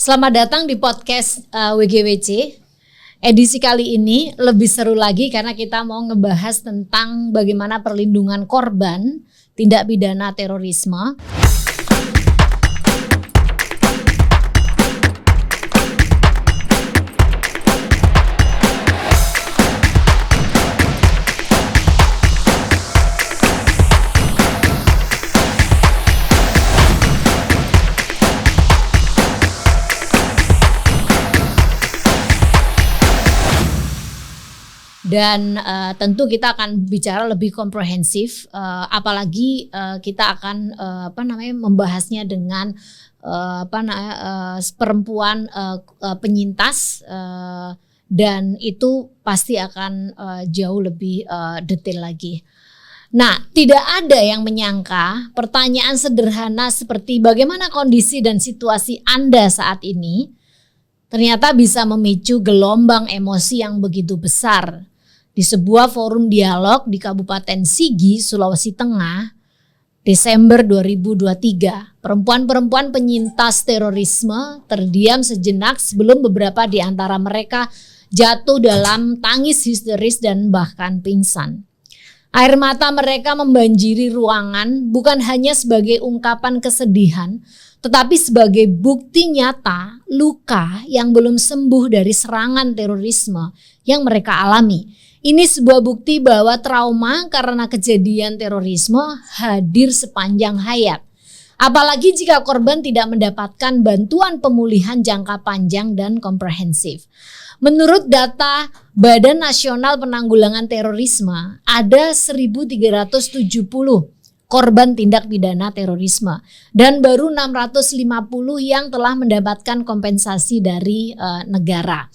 Selamat datang di podcast WGWC. Edisi kali ini lebih seru lagi karena kita mau ngebahas tentang bagaimana perlindungan korban tindak pidana terorisme. Dan tentu kita akan bicara lebih komprehensif, apalagi kita akan membahasnya dengan perempuan penyintas, dan itu pasti akan jauh lebih detail lagi. Nah, tidak ada yang menyangka pertanyaan sederhana seperti bagaimana kondisi dan situasi Anda saat ini ternyata bisa memicu gelombang emosi yang begitu besar. Di sebuah forum dialog di Kabupaten Sigi, Sulawesi Tengah, Desember 2023, perempuan-perempuan penyintas terorisme terdiam sejenak sebelum beberapa di antara mereka jatuh dalam tangis histeris dan bahkan pingsan. Air mata mereka membanjiri ruangan bukan hanya sebagai ungkapan kesedihan, tetapi sebagai bukti nyata luka yang belum sembuh dari serangan terorisme yang mereka alami. Ini sebuah bukti bahwa trauma karena kejadian terorisme hadir sepanjang hayat. Apalagi jika korban tidak mendapatkan bantuan pemulihan jangka panjang dan komprehensif. Menurut data Badan Nasional Penanggulangan Terorisme, ada 1.370 korban tindak pidana terorisme dan baru 650 yang telah mendapatkan kompensasi dari negara.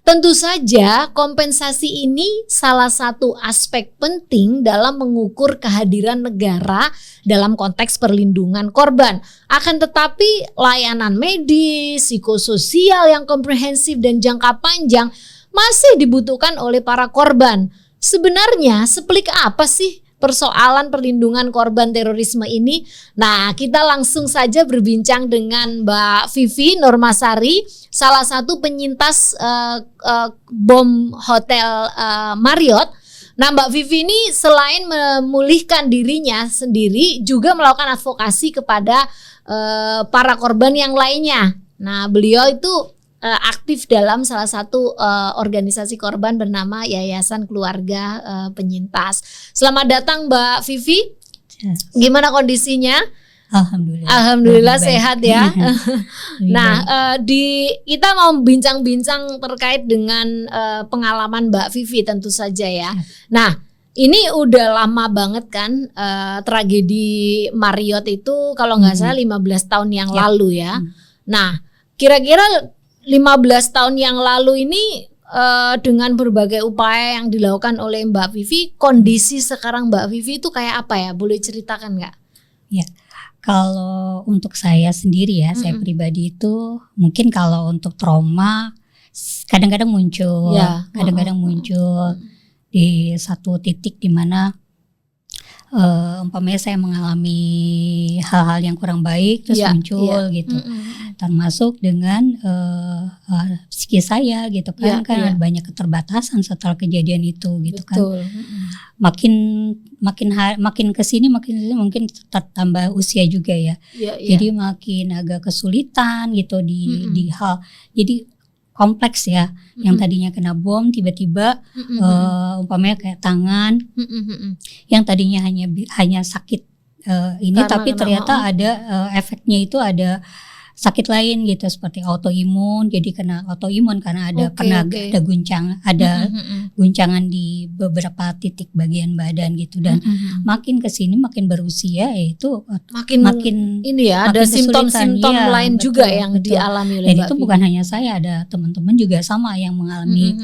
Tentu saja kompensasi ini salah satu aspek penting dalam mengukur kehadiran negara dalam konteks perlindungan korban. Akan tetapi layanan medis, psikososial yang komprehensif dan jangka panjang masih dibutuhkan oleh para korban. Sebenarnya sepelik apa sih persoalan perlindungan korban terorisme ini? Nah, kita langsung saja berbincang dengan Mbak Vivi Nurmasari, salah satu penyintas bom hotel Marriott. Nah, Mbak Vivi ini selain memulihkan dirinya sendiri, juga melakukan advokasi kepada para korban yang lainnya. Nah, beliau itu aktif dalam salah satu organisasi korban bernama Yayasan Keluarga Penyintas. Selamat datang Mbak Vivi. Gimana kondisinya? Alhamdulillah sehat ya. Nah, kita mau bincang-bincang terkait dengan pengalaman Mbak Vivi tentu saja ya. Nah, ini udah lama banget kan tragedi Marriott itu kalau nggak salah 15 tahun yang lalu ya. Nah, kira-kira 15 tahun yang lalu ini dengan berbagai upaya yang dilakukan oleh Mbak Vivi, kondisi sekarang Mbak Vivi itu kayak apa ya? Boleh ceritakan nggak? Ya, kalau untuk saya sendiri ya, saya pribadi itu mungkin kalau untuk trauma kadang-kadang muncul, muncul di satu titik di mana umpamanya saya mengalami hal-hal yang kurang baik terus muncul gitu. Termasuk dengan psikis saya gitu kan, ada banyak keterbatasan setelah kejadian itu gitu. Betul. Kan makin kesini mungkin tambah usia juga ya. Jadi makin agak kesulitan gitu di hal, jadi kompleks ya. Yang tadinya kena bom tiba-tiba umpamanya kayak tangan yang tadinya hanya sakit ini, tapi ternyata ada efeknya itu ada sakit lain gitu seperti autoimun. Jadi kena autoimun karena ada ada guncangan di beberapa titik bagian badan gitu. Dan makin kesini makin berusia itu makin ini ya, ada simptom-simptom lain juga yang dialami oleh Mbak Vivi. Dan itu bukan hanya saya, ada teman-teman juga sama yang mengalami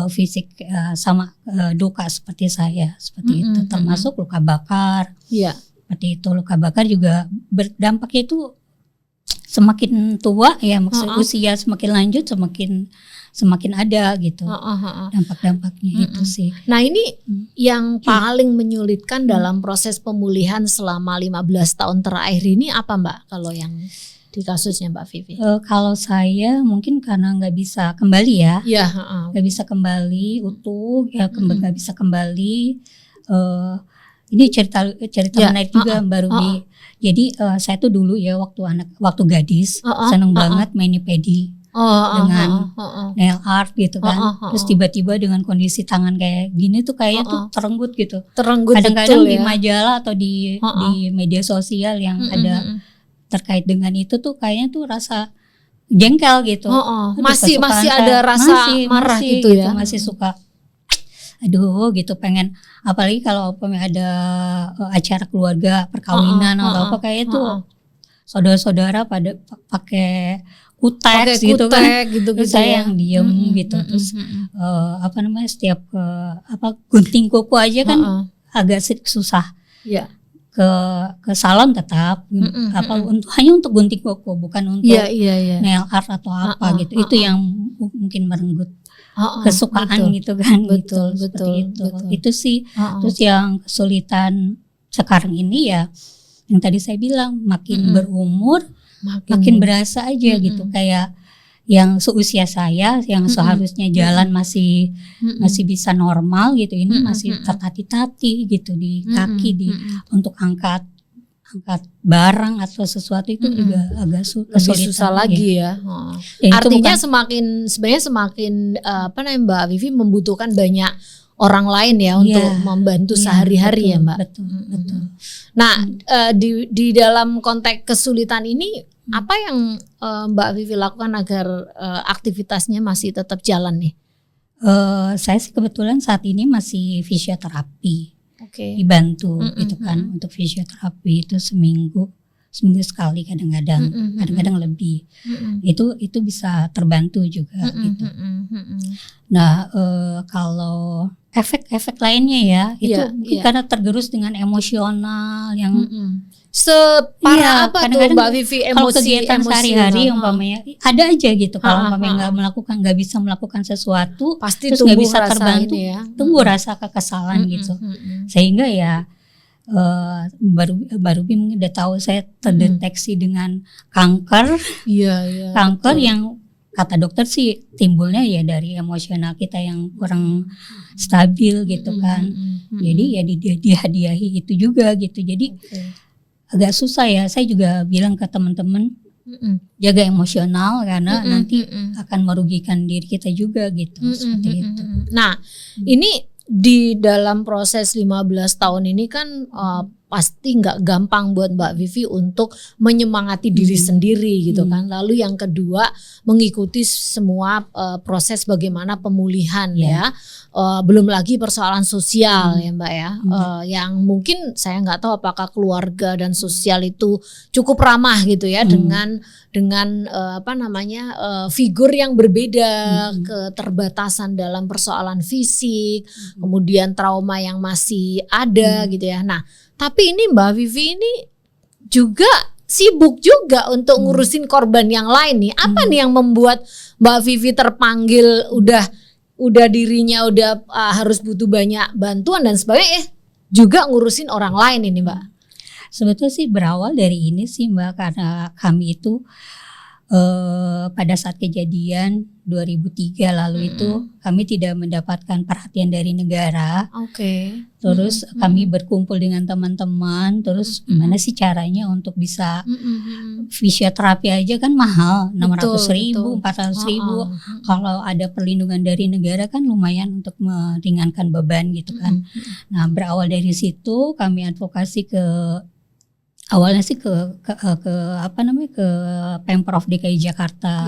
fisik sama duka seperti saya seperti itu, termasuk luka bakar. Seperti itu, luka bakar juga berdampaknya itu semakin tua ya, maksud usia semakin lanjut semakin ada gitu dampak-dampaknya itu sih. Nah, ini yang paling menyulitkan dalam proses pemulihan selama 15 tahun terakhir ini apa Mbak? Kalau yang di kasusnya Mbak Vivi? Kalau saya mungkin karena nggak bisa kembali ya, nggak bisa kembali utuh, ya nggak bisa kembali. Ini cerita menarik juga Mbak Ruby. Jadi saya tuh dulu ya waktu gadis seneng banget main pedi dengan nail art gitu kan. Terus tiba-tiba dengan kondisi tangan kayak gini tuh kayaknya tuh terenggut gitu. Kadang-kadang di majalah atau di media sosial yang ada terkait dengan itu tuh kayaknya tuh rasa jengkel gitu. Masih ada rasa marah gitu ya. Masih suka aduh gitu, pengen apalagi kalau ada acara keluarga perkawinan atau apa kayak itu saudara-saudara pada pakai kutek gitu kan, terus saya yang diem gitu. Terus setiap gunting kuku aja kan agak susah. Ke salon tetap hanya untuk gunting kuku, bukan untuk nail art atau apa gitu. Itu yang mungkin merenggut kesukaan gitu kan. Betul. Itu sih. Terus yang kesulitan sekarang ini ya yang tadi saya bilang, makin berumur makin berasa aja gitu, kayak yang seusia saya yang seharusnya jalan masih bisa normal gitu, ini masih tertati-tati gitu di kaki untuk angkat barang atau sesuatu itu juga agak lebih susah lagi ya. Artinya semakin Mbak Vivi membutuhkan banyak orang lain ya untuk membantu sehari-hari, betul, ya Mbak. Betul. Nah, di dalam konteks kesulitan ini apa yang Mbak Vivi lakukan agar aktivitasnya masih tetap jalan nih? Saya sih kebetulan saat ini masih fisioterapi, dibantu gitu kan untuk fisioterapi itu seminggu sekali, kadang-kadang lebih. Itu bisa terbantu juga gitu. Nah, kalau efek lainnya ya itu karena tergerus dengan emosional yang separah apa tuh Mbak Vivi, kalau kegiatan sehari-hari umpamanya ada aja gitu, kalau umpamanya nggak bisa melakukan sesuatu pasti terus nggak bisa terbantu tumbuh rasa kekesalan gitu. Sehingga ya baru mungkin udah tahu saya terdeteksi dengan kanker. Kanker yang kata dokter sih timbulnya ya dari emosional kita yang kurang stabil gitu kan. Jadi ya dihadiahi itu juga gitu. Jadi agak susah ya. Saya juga bilang ke teman-teman jaga emosional karena nanti akan merugikan diri kita juga gitu. Seperti itu. Nah, ini di dalam proses 15 tahun ini kan pasti nggak gampang buat Mbak Vivi untuk menyemangati diri sendiri gitu kan. Lalu yang kedua mengikuti semua proses bagaimana pemulihan ya. Belum lagi persoalan sosial ya Mbak ya. Yang mungkin saya nggak tahu apakah keluarga dan sosial itu cukup ramah gitu ya dengan figur yang berbeda, keterbatasan dalam persoalan fisik, kemudian trauma yang masih ada gitu ya. Nah, tapi ini Mbak Vivi ini juga sibuk juga untuk ngurusin korban yang lain nih. Apa nih yang membuat Mbak Vivi terpanggil udah dirinya harus butuh banyak bantuan dan sebagainya, juga ngurusin orang lain ini Mbak? Sebetulnya sih berawal dari ini sih Mbak, karena kami itu pada saat kejadian 2003 lalu itu kami tidak mendapatkan perhatian dari negara. Terus kami berkumpul dengan teman-teman, terus gimana sih caranya untuk bisa fisioterapi aja kan mahal, 600.000, 400.000. Kalau ada perlindungan dari negara kan lumayan untuk meringankan beban gitu kan. Nah, berawal dari situ kami advokasi awalnya sih ke Pemprov DKI Jakarta.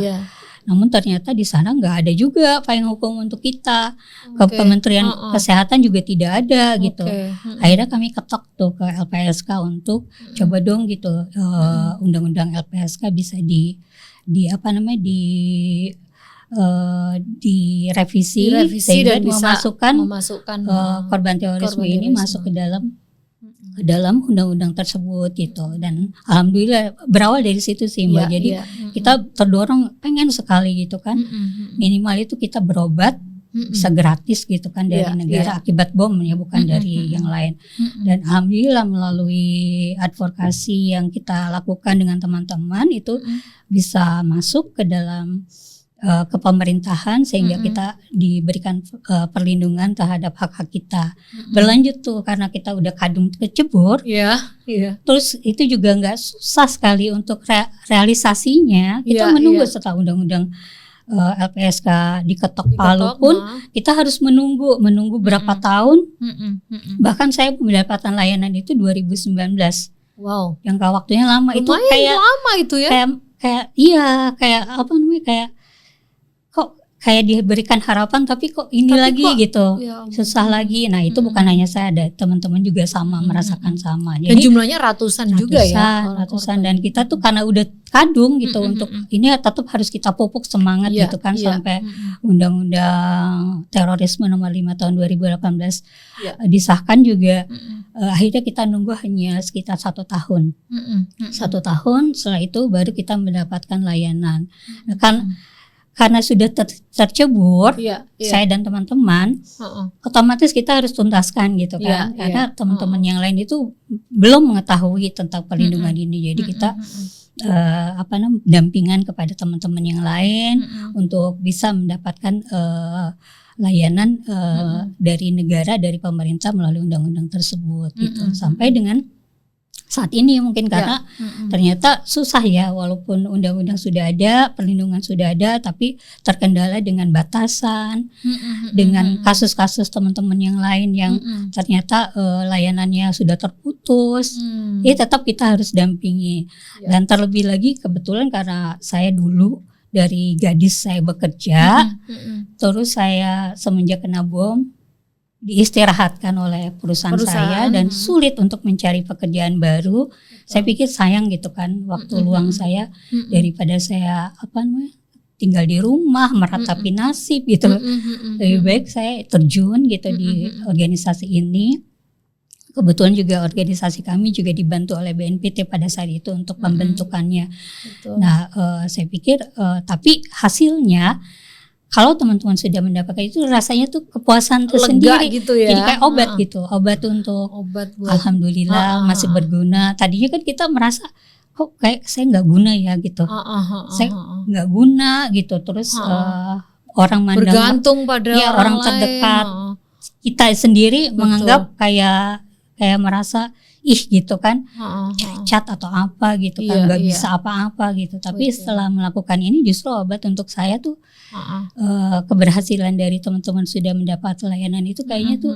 Namun ternyata di sana nggak ada juga payung hukum untuk kita. Ke Kementerian Kesehatan juga tidak ada gitu. Akhirnya kami ketok tuh ke LPSK untuk coba dong gitu undang-undang LPSK bisa direvisi sehingga dan bisa memasukkan korban terorisme ini masuk ke dalam undang-undang tersebut gitu. Dan alhamdulillah berawal dari situ sih Mbak. Jadi kita terdorong pengen sekali gitu kan, minimal itu kita berobat bisa gratis gitu kan dari negara akibat bom ya, bukan dari yang lain. Dan alhamdulillah melalui advokasi yang kita lakukan dengan teman-teman itu bisa masuk ke dalam ke pemerintahan sehingga kita diberikan perlindungan terhadap hak-hak kita. Berlanjut tuh karena kita udah kadung kecebur. Terus itu juga nggak susah sekali untuk realisasinya. Kita menunggu setelah undang-undang LPSK diketok palu pun kita harus menunggu berapa tahun. Bahkan saya mendapatkan layanan itu 2019. Wow. Jangka waktunya lama. Itu kayak lama itu ya. Kayak apa namanya, kayak diberikan harapan tapi kok ini lagi gitu, susah lagi. Nah itu bukan hanya saya, ada teman-teman juga sama merasakan sama. Jadi dan jumlahnya ratusan juga ya. Ratusan, dan kita tuh karena udah kadung gitu untuk ini tetap harus kita pupuk semangat gitu kan sampai Undang-Undang Terorisme nomor 5 tahun 2018 disahkan juga. Akhirnya kita nunggu hanya sekitar 1 tahun. 1 tahun setelah itu baru kita mendapatkan layanan. Karena sudah tercebur, saya dan teman-teman, otomatis kita harus tuntaskan gitu kan. Karena teman-teman yang lain itu belum mengetahui tentang perlindungan ini. Jadi kita dampingan kepada teman-teman yang lain untuk bisa mendapatkan layanan dari negara, dari pemerintah melalui undang-undang tersebut gitu. Sampai dengan saat ini mungkin karena ternyata susah ya, walaupun undang-undang sudah ada, perlindungan sudah ada, tapi terkendala dengan batasan, dengan kasus-kasus teman-teman yang lain yang ternyata layanannya sudah terputus. Ya tetap kita harus dampingi. Dan terlebih lagi kebetulan karena saya dulu dari gadis saya bekerja, terus saya semenjak kena bom diistirahatkan oleh perusahaan saya dan sulit untuk mencari pekerjaan baru. Saya pikir sayang gitu kan waktu luang saya, daripada saya tinggal di rumah meratapi nasib gitu. Lebih baik saya terjun gitu di organisasi ini. Kebetulan juga organisasi kami juga dibantu oleh BNPT pada saat itu untuk pembentukannya. Nah, saya pikir tapi hasilnya kalau teman-teman sudah mendapatkan itu rasanya tuh kepuasan tersendiri gitu ya. Jadi kayak obat gitu, obat buat alhamdulillah masih berguna. Tadinya kan kita merasa kok kayak saya nggak guna ya gitu, saya nggak guna gitu. Terus orang mandang bergantung pada orang terdekat kita sendiri menganggap kayak merasa gitu kan, cacat atau apa gitu kan, nggak bisa apa-apa gitu. Tapi setelah melakukan ini justru obat untuk saya tuh keberhasilan dari teman-teman sudah mendapat layanan itu kayaknya tuh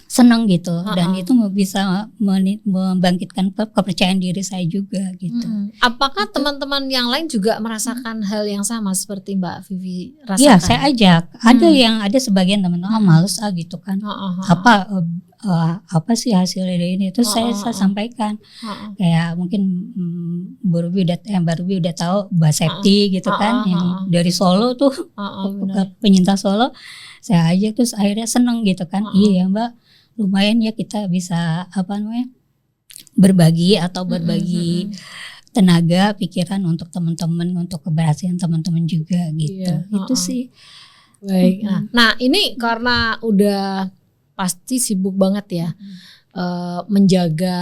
senang gitu, dan itu bisa membangkitkan kepercayaan diri saya juga gitu. Apakah teman-teman yang lain juga merasakan hal yang sama seperti Mbak Vivi rasakan? Iya, saya ajak. Ada sebagian teman-teman males gitu kan. Apa sih hasilnya dari ini? Terus saya sampaikan kayak mungkin Mbak Ruby udah tahu Mbak Septi gitu kan, yang dari Solo tuh penyintas Solo. Saya ajak, terus akhirnya seneng gitu kan. Iya Mbak, lumayan ya kita bisa berbagi tenaga, pikiran untuk teman-teman, untuk keberhasilan teman-teman juga gitu. Itu sih. Baik. Nah, ini karena udah pasti sibuk banget ya menjaga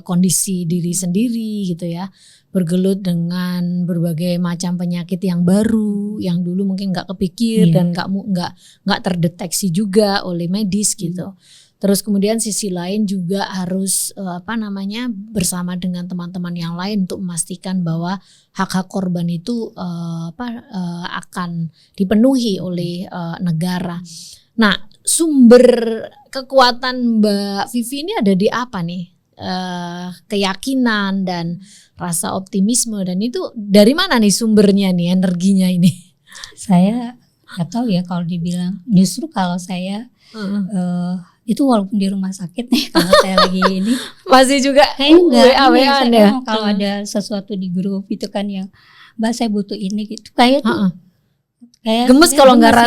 kondisi diri sendiri gitu ya, bergelut dengan berbagai macam penyakit yang baru yang dulu mungkin nggak kepikir dan nggak terdeteksi juga oleh medis gitu. Terus kemudian sisi lain juga harus bersama dengan teman-teman yang lain untuk memastikan bahwa hak-hak korban itu akan dipenuhi oleh negara. Nah, sumber kekuatan Mbak Vivi ini ada di apa nih? Keyakinan dan rasa optimisme, dan itu dari mana nih sumbernya nih, energinya ini? Saya nggak tahu ya kalau dibilang. Justru kalau saya itu walaupun di rumah sakit nih, kalau saya lagi ini masih juga WA-WA ya. Kalau ada sesuatu di grup itu kan yang Mbak saya butuh ini gitu, kayak tuh kayak gemes kalau nggak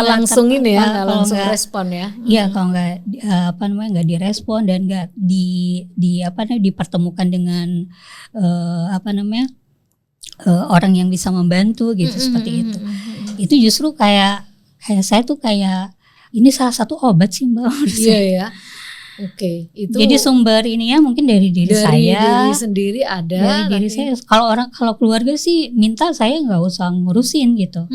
langsung ini ya, nggak langsung respon ya. Iya, kalau nggak direspon dan nggak dipertemukan dengan orang yang bisa membantu gitu, seperti itu. Itu justru kayak saya tuh kayak ini salah satu obat sih Mbak. Iya ya. Oke, itu jadi sumber ininya mungkin dari diri saya. Dari diri sendiri ada. Dari diri saya. Kalau keluarga sih minta saya nggak usah ngurusin gitu,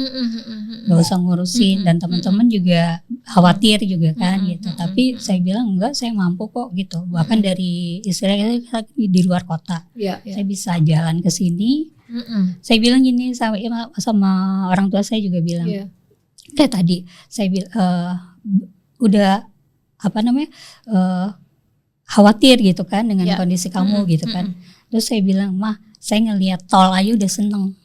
nggak usah ngurusin dan teman-teman juga khawatir juga kan gitu. Tapi saya bilang enggak, saya mampu kok gitu. Bahkan dari istilahnya di luar kota, saya bisa jalan ke sini. Saya bilang gini sama orang tua saya juga bilang, kayak tadi saya bilang udah khawatir gitu kan dengan kondisi kamu gitu kan. Terus saya bilang, Mah, saya ngelihat tol aja udah seneng.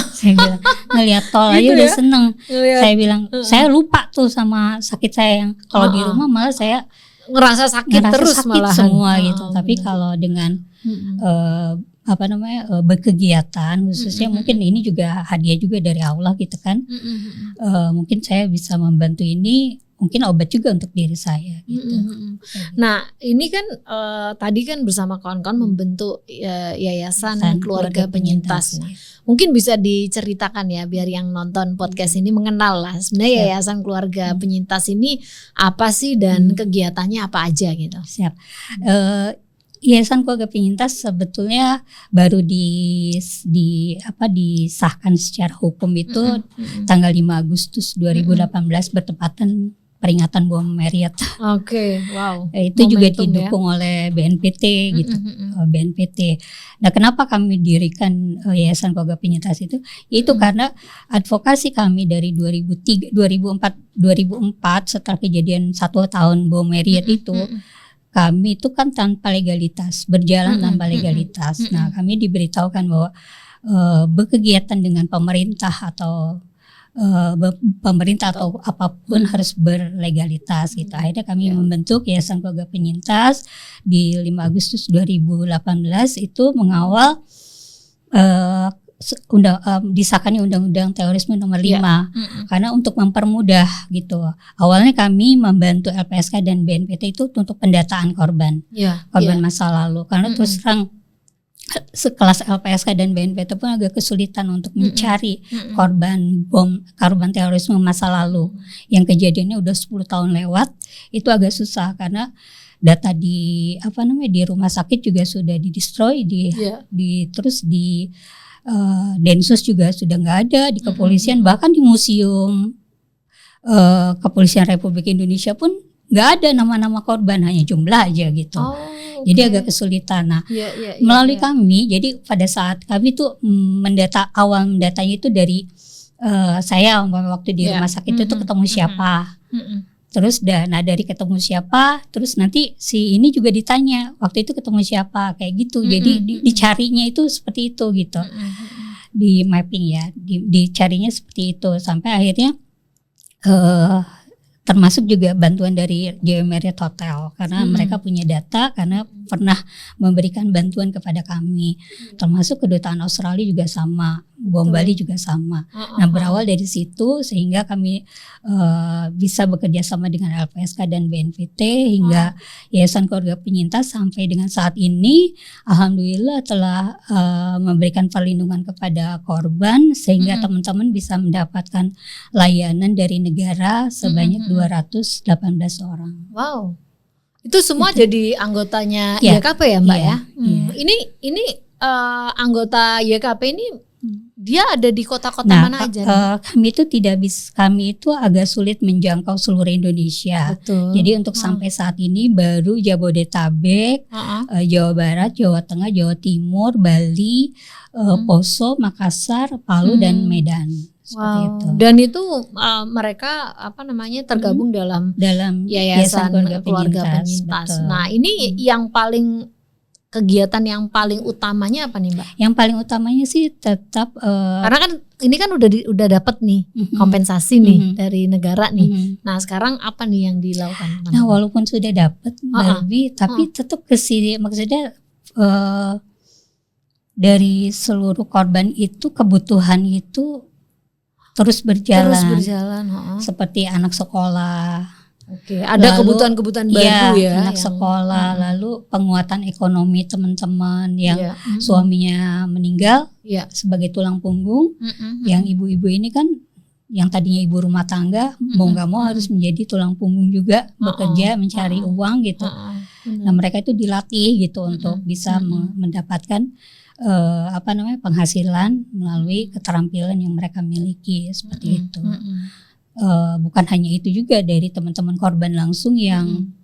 Saya bilang ngelihat tol aja udah seneng. Saya bilang saya lupa tuh sama sakit saya yang kalau di rumah malah saya ngerasa sakit terus malahan semua gitu. Tapi kalau dengan berkegiatan khususnya mungkin ini juga hadiah juga dari Allah gitu kan. Mungkin saya bisa membantu ini, mungkin obat juga untuk diri saya gitu. Nah ini kan tadi kan bersama kawan-kawan membentuk yayasan keluarga penyintas. Mungkin bisa diceritakan ya biar yang nonton podcast ini mengenal lah sebenarnya yayasan keluarga penyintas ini apa sih dan kegiatannya apa aja gitu. Siap. Yayasan Keluarga Penyintas sebetulnya baru disahkan secara hukum itu tanggal 5 Agustus 2018 bertepatan peringatan bom Marriott. Oke, wow. Itu momentum juga didukung oleh BNPT gitu. BNPT. Nah, kenapa kami dirikan Yayasan Keluarga Penyintas itu? Itu karena advokasi kami dari 2004 setelah kejadian 1 tahun bom Marriott itu. Kami itu kan tanpa legalitas, berjalan tanpa legalitas. Nah, kami diberitahukan bahwa berkegiatan dengan pemerintah atau apapun harus berlegalitas gitu. Akhirnya kami membentuk Yayasan Keluarga Penyintas di 5 Agustus 2018 itu mengawal disahkannya Undang-Undang Terorisme nomor 5 karena untuk mempermudah gitu. Awalnya kami membantu LPSK dan BNPT itu untuk pendataan korban masa lalu karena terus terang sekelas LPSK dan BNPT pun agak kesulitan untuk mencari korban terorisme masa lalu yang kejadiannya udah 10 tahun lewat. Itu agak susah karena data di rumah sakit juga sudah di-destroy terus di Densus juga sudah nggak ada, di kepolisian bahkan di museum Kepolisian Republik Indonesia pun nggak ada nama-nama korban, hanya jumlah aja gitu. Jadi agak kesulitan. Nah, melalui kami, jadi pada saat kami tuh mendatanya itu dari saya waktu di rumah sakit itu ketemu siapa. Terus dari ketemu siapa, terus nanti si ini juga ditanya waktu itu ketemu siapa, kayak gitu. Jadi dicarinya itu seperti itu gitu. Di mapping ya, dicarinya seperti itu sampai akhirnya termasuk juga bantuan dari JW Marriott Hotel karena mereka punya data karena pernah memberikan bantuan kepada kami, termasuk kedutaan Australia juga sama, bom Bali juga sama. Nah, berawal dari situ sehingga kami bisa bekerja sama dengan LPSK dan BNPT hingga Yayasan Keluarga Penyintas sampai dengan saat ini alhamdulillah telah memberikan perlindungan kepada korban sehingga teman-teman bisa mendapatkan layanan dari negara sebanyak 218 orang. Wow. Itu semua jadi anggotanya YKP ya Mbak ya? Ini anggota YKP ini dia ada di kota-kota mana aja? Kami itu agak sulit menjangkau seluruh Indonesia. Betul. Jadi untuk sampai saat ini baru Jabodetabek, Jawa Barat, Jawa Tengah, Jawa Timur, Bali, Poso, Makassar, Palu dan Medan. Seperti itu. Dan itu mereka tergabung dalam Yayasan Keluarga Penyintas. Nah, ini yang paling kegiatan yang paling utamanya apa nih Mbak? Yang paling utamanya sih tetap karena kan ini kan udah dapat nih kompensasi nih dari negara nih. Nah, sekarang apa nih yang dilakukan? Nah, walaupun sudah dapat lebih tapi tetap maksudnya dari seluruh korban itu kebutuhan itu terus berjalan. Seperti anak sekolah. Oke, ada kebutuhan-kebutuhan baru ya. Anak sekolah, lalu penguatan ekonomi teman-teman yang suaminya meninggal sebagai tulang punggung. Yang ibu-ibu ini kan yang tadinya ibu rumah tangga mau nggak mau harus menjadi tulang punggung juga, bekerja mencari uang gitu. Nah mereka itu dilatih gitu untuk bisa mendapatkan penghasilan melalui keterampilan yang mereka miliki seperti itu. Bukan hanya itu juga, dari teman-teman korban langsung yang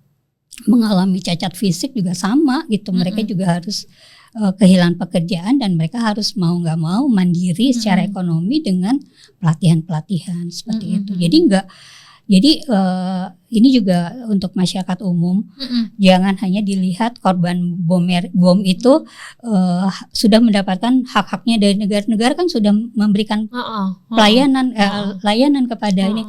mengalami cacat fisik juga sama gitu. Mereka juga harus kehilangan pekerjaan dan mereka harus mau nggak mau mandiri secara ekonomi dengan pelatihan-pelatihan seperti itu. Jadi ini juga untuk masyarakat umum, jangan hanya dilihat korban bom itu sudah mendapatkan hak-haknya dari negara kan sudah memberikan layanan kepada ini.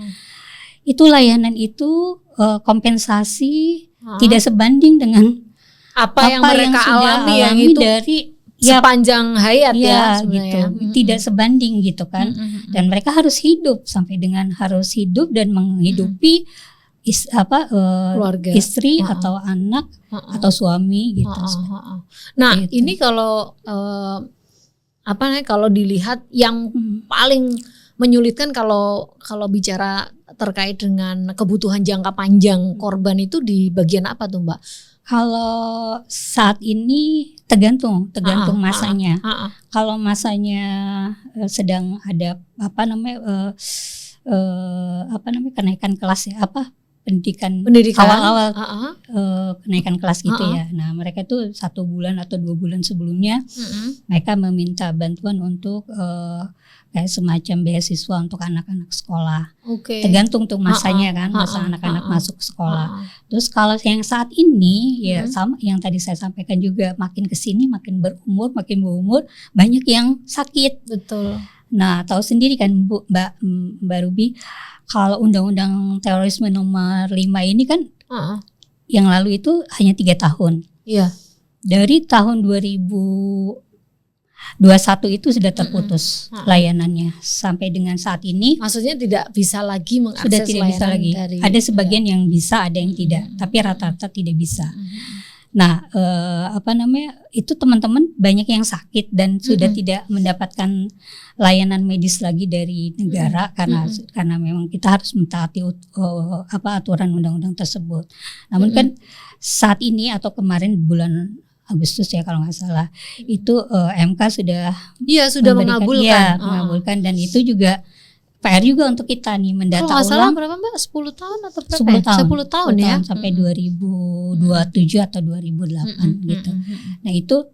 Itu layanan itu kompensasi tidak sebanding dengan apa yang mereka alami yang itu dari sepanjang hayat ya gitu. Tidak sebanding gitu kan. Dan mereka harus hidup sampai dengan harus hidup dan menghidupi keluarga, istri atau anak atau suami gitu. Nah, gitu. Ini kalau kalau dilihat yang paling menyulitkan kalau bicara terkait dengan kebutuhan jangka panjang korban itu di bagian apa tuh Mbak? Kalau saat ini tergantung masanya. Kalau masanya sedang ada kenaikan kelas ya, pendidikan awal-awal kenaikan kelas gitu ya. Nah mereka tuh 1 bulan atau 2 bulan sebelumnya mereka meminta bantuan untuk kayak semacam beasiswa untuk anak-anak sekolah. Tergantung tuh masanya kan, masa anak-anak masuk sekolah. Terus kalau yang saat ini ya sama yang tadi saya sampaikan juga, makin kesini makin berumur banyak yang sakit. Betul. Nah tahu sendiri kan Mbak Ruby, kalau Undang-Undang Terorisme nomor 5 ini kan yang lalu itu hanya 3 tahun. Iya. Dari tahun 2021 itu sudah terputus layanannya sampai dengan saat ini. Maksudnya tidak bisa lagi mengakses sudah tidak bisa lagi. Ada sebagian yang bisa, ada yang tidak, tapi rata-rata tidak bisa. Nah, itu teman-teman banyak yang sakit dan sudah tidak mendapatkan layanan medis lagi dari negara karena memang kita harus mentaati aturan undang-undang tersebut. Namun kan saat ini atau kemarin bulan Agustus ya kalau nggak salah, itu MK sudah mengabulkan dan itu juga PR juga untuk kita nih mendata ulang. Kalau nggak salah berapa Mbak? 10 tahun atau berapa? 10 tahun ya? Sampai 2027 atau 2008 gitu. Nah itu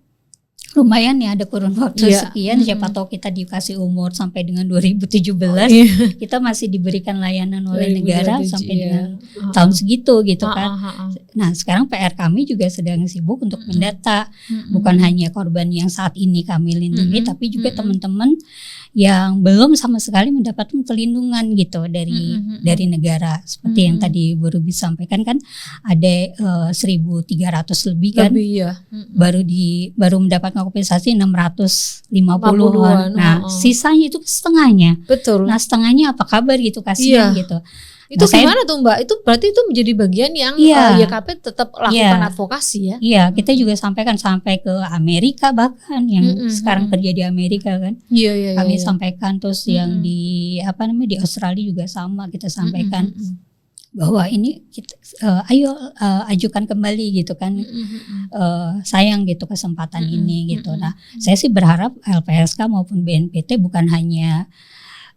lumayan ya, ada kurun waktu sekian. Siapa tahu kita dikasih umur sampai dengan 2017 kita masih diberikan layanan oleh negara sampai dengan tahun segitu gitu kan. Nah sekarang PR kami juga sedang sibuk untuk mendata bukan hanya korban yang saat ini kami lindungi, tapi juga teman-teman yang belum sama sekali mendapatkan perlindungan gitu dari negara. Seperti yang tadi Bu Ruby sampaikan kan ada 1.300 lebih kan. Baru mendapatkan kompensasi 650-an. Nah, sisanya itu setengahnya. Betul. Nah, setengahnya apa kabar gitu, kasihan gitu. Itu gimana tuh Mbak? Itu berarti itu menjadi bagian yang YKP tetap lakukan advokasi ya? Iya, kita juga sampaikan sampai ke Amerika bahkan yang sekarang kerja di Amerika kan. Kami sampaikan terus yang di Australia juga sama kita sampaikan bahwa ini kita, ayo ajukan kembali gitu kan. Sayang gitu kesempatan ini gitu. Nah, saya sih berharap LPSK maupun BNPT bukan hanya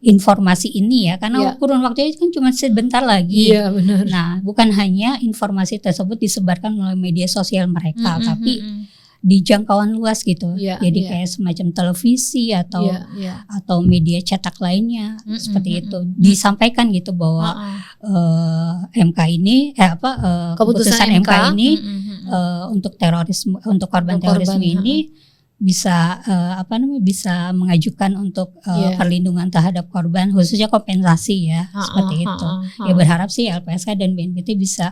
informasi ini ya, karena kurun waktunya kan cuma sebentar lagi. Iya benar. Nah, bukan hanya informasi tersebut disebarkan melalui media sosial mereka, tapi di jangkauan luas gitu. Jadi kayak semacam televisi atau media cetak lainnya seperti itu disampaikan gitu bahwa MK ini keputusan MK ini untuk terorisme, untuk korban terorisme ini bisa bisa mengajukan untuk perlindungan terhadap korban, khususnya kompensasi ya seperti itu. Ya berharap sih LPSK dan BNPT bisa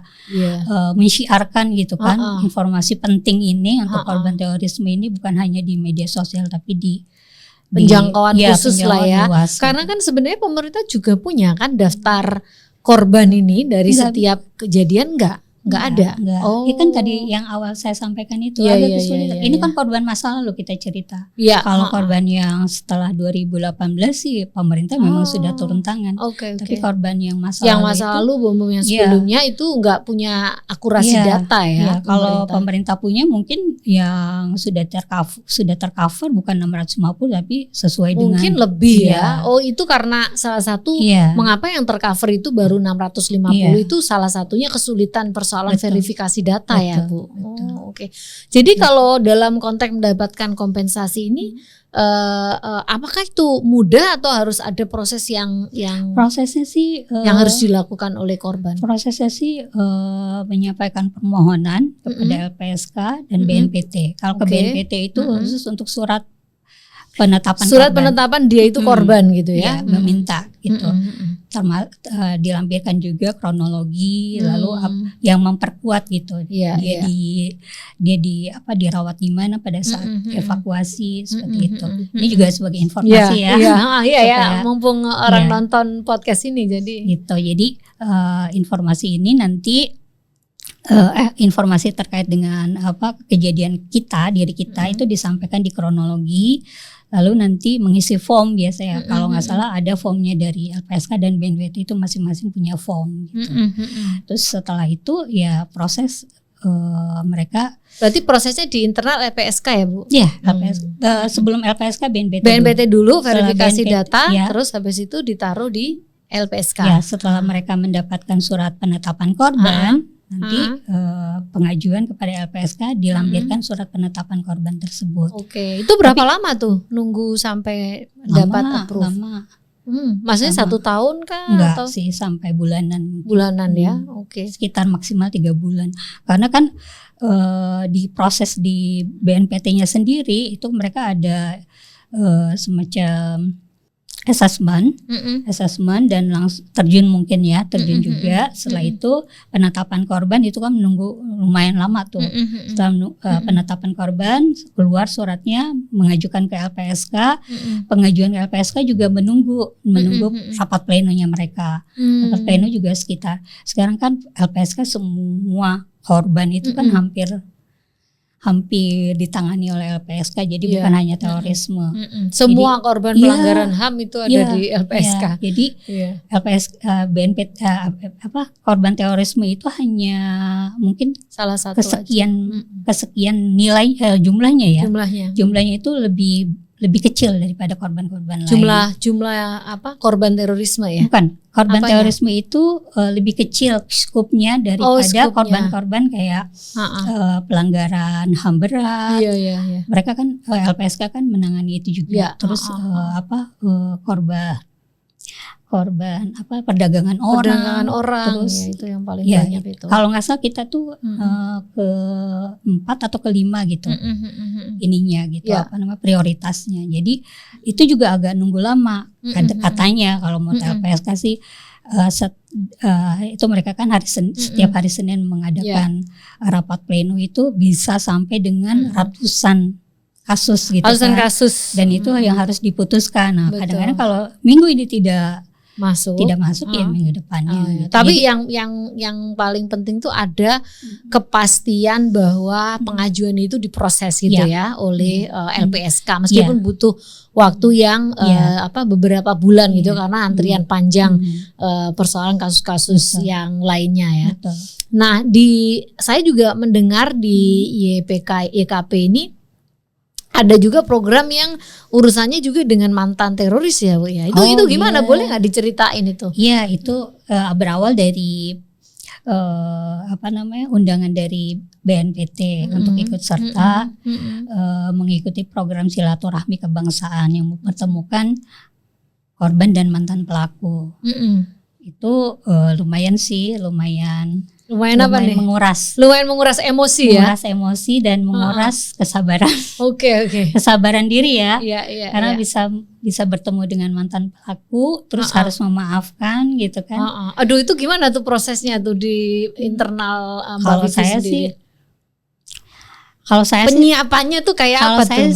mensyiarkan gitu kan informasi penting ini untuk korban terorisme ini bukan hanya di media sosial tapi di penjangkauan khusus lah ya. Luas, karena kan sebenarnya pemerintah juga punya kan daftar korban ini dari setiap kejadian Nggak ada. Enggak. Oh. Kan tadi yang awal saya sampaikan itu Iya, ada iya, kesulitan. iya, Ini iya. kan korban masa lalu kita cerita. Iya. Kalau korban yang setelah 2018 sih pemerintah memang sudah turun tangan. Oke. Tapi korban yang masa lalu bom yang sebelumnya itu nggak punya akurasi data ya. Kalau pemerintah punya mungkin yang sudah tercover bukan 650 tapi sesuai mungkin dengan lebih ya. Oh, itu karena salah satu mengapa yang tercover itu baru 650 itu salah satunya kesulitan persoalan verifikasi data ya, Bu. Oh, oke. Jadi kalau dalam konteks mendapatkan kompensasi ini apakah itu mudah atau harus ada proses yang prosesnya sih yang harus dilakukan oleh korban? Prosesnya sih menyampaikan permohonan kepada LPSK dan BNPT. Kalau ke BNPT itu khusus untuk surat penetapan penetapan dia itu korban gitu ya, meminta gitu. Dilampirkan juga kronologi lalu yang memperkuat gitu. Dia dirawat di mana pada saat evakuasi seperti itu. Ini juga sebagai informasi ya. Mumpung orang nonton podcast ini jadi gitu. Jadi informasi ini nanti informasi terkait dengan kejadian diri kita itu disampaikan di kronologi. Lalu nanti mengisi form biasanya. Kalau nggak salah ada formnya dari LPSK dan BNPT itu masing-masing punya form gitu. Terus setelah itu ya proses mereka. Berarti prosesnya di internal LPSK ya, Bu? Iya, sebelum LPSK BNPT dulu verifikasi data, terus habis itu ditaruh di LPSK. Ya, setelah mereka mendapatkan surat penetapan korban, nanti pengajuan kepada LPSK dilampirkan surat penetapan korban tersebut. Oke, itu berapa lama tuh nunggu sampai dapat approve? Lama. Maksudnya 1 tahun kah? Enggak atau? sih, sampai bulanan. Bulanan ya, oke. Sekitar maksimal 3 bulan. Karena kan di proses di BNPT-nya sendiri itu mereka ada semacam assessment dan langsung terjun juga. Setelah itu penetapan korban itu kan menunggu lumayan lama tuh. Setelah penetapan korban keluar suratnya mengajukan ke LPSK. Pengajuan ke LPSK juga menunggu rapat plenonya mereka. Rapat pleno juga sekarang kan LPSK semua korban itu kan hampir ditangani oleh LPSK, jadi bukan hanya terorisme. Semua korban pelanggaran HAM itu ada di LPSK. Jadi LPSK BNPT korban terorisme itu hanya mungkin salah satu kesekian nilai jumlahnya. Jumlahnya itu lebih kecil daripada korban-korban lain. Jumlah korban terorisme ya? Bukan, korban terorisme itu lebih kecil skupnya daripada korban-korban kayak pelanggaran HAM berat. Iya. Mereka kan LPSK kan menangani itu juga. Terus korban perdagangan orang terus itu yang paling banyak itu. Kalau nggak salah kita tuh ke-4 atau ke-5 gitu ininya gitu prioritasnya. Jadi itu juga agak nunggu lama katanya kalau mau LPSK sih itu mereka kan setiap hari Senin mengadakan rapat pleno itu bisa sampai dengan ratusan kasus gitu kasus dan itu yang harus diputuskan. Nah, kadang-kadang kalau minggu ini tidak masuk ya minggu depannya. Gitu. Tapi yang paling penting tuh ada kepastian bahwa pengajuan itu diproses gitu ya oleh LPSK meskipun butuh waktu yang beberapa bulan gitu karena antrian panjang persoalan kasus-kasus yang lainnya ya. Betul. Nah, saya juga mendengar di YKP ini ada juga program yang urusannya juga dengan mantan teroris ya, Bu ya. Itu gimana? Boleh nggak diceritain itu? Iya, itu berawal dari undangan dari BNPT untuk ikut serta mengikuti program silaturahmi kebangsaan yang mempertemukan korban dan mantan pelaku. Itu lumayan menguras emosi menguras emosi dan menguras kesabaran. Oke. Kesabaran diri ya. Karena bisa bertemu dengan mantan pelaku terus harus memaafkan gitu kan. Aduh, itu gimana tuh prosesnya tuh di internal Mbak Vivi sendiri? Kalau saya penyiapannya tuh kayak apa tuh? Kalau saya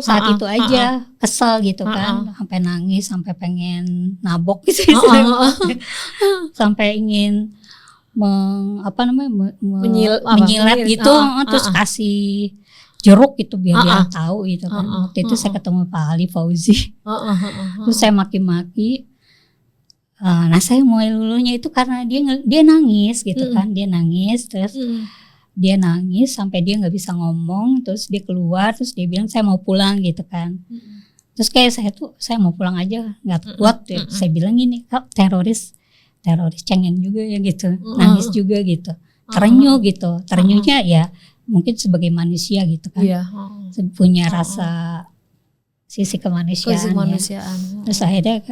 saat itu aja kesel gitu kan, sampai nangis, sampai pengen nabok gitu. Sampai ingin menyilet gitu, terus kasih jeruk gitu biar dia tahu gitu kan. Waktu itu saya ketemu Pak Ali Fauzi, terus saya maki-maki. Nah saya mulai luluhnya itu karena dia nangis gitu kan, dia nangis terus dia nangis sampai dia nggak bisa ngomong, terus dia keluar terus dia bilang saya mau pulang gitu kan. Terus kayak saya mau pulang aja nggak kuat, saya bilang gini, kak teroris cengeng juga ya gitu, nangis juga gitu, terenyuh gitu, terenyuhnya ya mungkin sebagai manusia gitu kan, punya rasa sisi kemanusiaan. Ya. Terus akhirnya